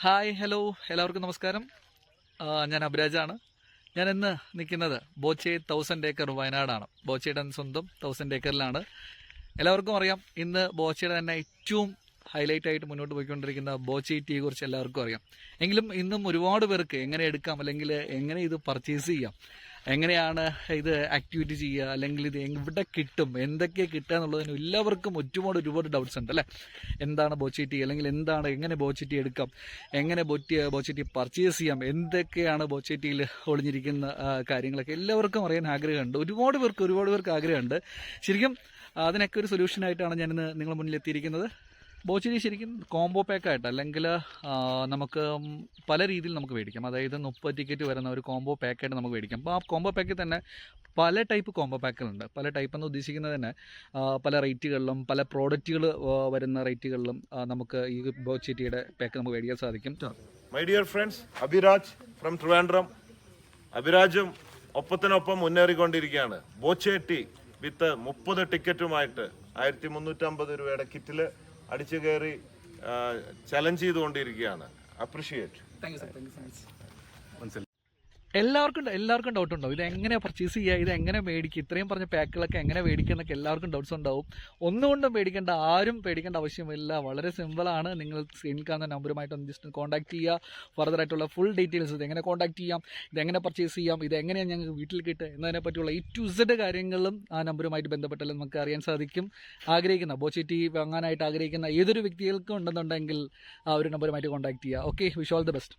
Hi hello എല്ലാവർക്കും നമസ്കാരം. ഞാൻ അഭിരാജാണ്. ഞാൻ ഇന്ന് നിൽക്കുന്നത് ബോച്ചെ 1000 ഏക്കർ വയനാടാണ്. ബോച്ചയുടെ സ്വന്തം 1000 ഏക്കറിലാണ്. എല്ലാവർക്കും അറിയാം, ഇന്ന് ബോച്ചയുടെ തന്നെ ഏറ്റവും ഹൈലൈറ്റ് ആയിട്ട് മുന്നോട്ട് പോയിക്കൊണ്ടിരിക്കുന്ന ബോച്ചെ ടീയെ കുറിച്ച് എല്ലാവർക്കും അറിയാം. എങ്കിലും ഇന്നും ഒരുപാട് പേർക്ക് എങ്ങനെ എടുക്കാം, അല്ലെങ്കിൽ എങ്ങനെ ഇത് പർച്ചേസ് ചെയ്യാം, എങ്ങനെയാണ് ഇത് ആക്ടിവിറ്റി ചെയ്യുക, അല്ലെങ്കിൽ ഇത് എവിടെ കിട്ടും, എന്തൊക്കെ കിട്ടുക എന്നുള്ളതിന് എല്ലാവർക്കും ഒരുപാട് ഡൗട്ട്സ് ഉണ്ട് അല്ലേ. എന്താണ് ബോച്ചെ ടീ, അല്ലെങ്കിൽ എന്താണ്, എങ്ങനെ ബോച്ചെ ടീ എടുക്കാം, എങ്ങനെ ബോച്ചെ ടീ പർച്ചേസ് ചെയ്യാം, എന്തൊക്കെയാണ് ബോച്ചെ ടീയിൽ ഒളിഞ്ഞിരിക്കുന്ന കാര്യങ്ങളൊക്കെ എല്ലാവർക്കും അറിയാൻ ആഗ്രഹമുണ്ട്. ഒരുപാട് പേർക്ക് ആഗ്രഹമുണ്ട്. ശരിക്കും അതിനൊക്കെ ഒരു സൊല്യൂഷനായിട്ടാണ് ഞാനിന്ന് നിങ്ങളുടെ മുന്നിൽ എത്തിയിരിക്കുന്നത്. ബോച്ചെ ടീ ശരിക്കും കോംബോ പാക്കായിട്ട്, അല്ലെങ്കിൽ നമുക്ക് പല രീതിയിൽ നമുക്ക് മേടിക്കാം. അതായത് 30 ടിക്കറ്റ് വരുന്ന ഒരു കോംബോ പാക്കായിട്ട് നമുക്ക് മേടിക്കാം. അപ്പോൾ ആ കോംബോ പാക്കിൽ തന്നെ പല ടൈപ്പ് കോംബോ പാക്കുകളുണ്ട്. പല ടൈപ്പ് എന്ന് ഉദ്ദേശിക്കുന്നത് തന്നെ പല റേറ്റുകളിലും പല പ്രോഡക്റ്റുകൾ വരുന്ന റേറ്റുകളിലും നമുക്ക് ഈ ബോച്ചെ ടീയുടെ പാക്ക് നമുക്ക് മേടിക്കാൻ സാധിക്കും. My dear friends, Abhiraj from Trivandrum. അഭിരാജും ഒപ്പത്തിനൊപ്പം മുന്നേറിക്കൊണ്ടിരിക്കുകയാണ്. ബോച്ചെ ടീ വിത്ത് 30 ടിക്കറ്റുമായിട്ട് 1350 രൂപയുടെ കിറ്റിൽ അടിച്ചു കയറി ചലഞ്ച് ചെയ്തുകൊണ്ടിരിക്കുകയാണ്. അപ്രിഷിയേറ്റ്. എല്ലാവർക്കും ഡൗട്ട് ഉണ്ടാവും, ഇത് എങ്ങനെ പർച്ചേസ് ചെയ്യുക, ഇത് എങ്ങനെ മേടിക്കുക, ഇത്രയും പറഞ്ഞ പാക്കുകളൊക്കെ എങ്ങനെ മേടിക്കുക എന്നൊക്കെ എല്ലാവർക്കും ഡൗട്ട്സ് ഉണ്ടാവും. ഒന്നുകൊണ്ടും ആരും പേടിക്കേണ്ട ആവശ്യമില്ല. വളരെ സിമ്പിളാണ്. നിങ്ങൾ സ്ക്രീനിൽ കാണുന്ന നമ്പറുമായിട്ട് ഒന്ന് ജസ്റ്റ് കോൺടാക്ട് ചെയ്യുക. ഫർദർ ആയിട്ടുള്ള ഫുൾ ഡീറ്റെയിൽസ്, ഇത് എങ്ങനെ കോൺടാക്ട് ചെയ്യാം, ഇതെങ്ങനെ പർച്ചേസ് ചെയ്യാം, ഇത് എങ്ങനെയാണ് ഞങ്ങൾക്ക് വീട്ടിൽ കിട്ടുക എന്നതിനെ പറ്റിയുള്ള A to Z കാര്യങ്ങളും ആ നമ്പറുമായിട്ട് ബന്ധപ്പെട്ടാലും നമുക്ക് അറിയാൻ സാധിക്കും. ബോച്ചെ ടീ വാങ്ങാനായിട്ട് ആഗ്രഹിക്കുന്ന ഏതൊരു വ്യക്തികൾക്കും ഉണ്ടെന്നുണ്ടെങ്കിൽ ആ ഒരു നമ്പറുമായിട്ട് കോൺടാക്ട് ചെയ്യുക. Okay, wish all the best.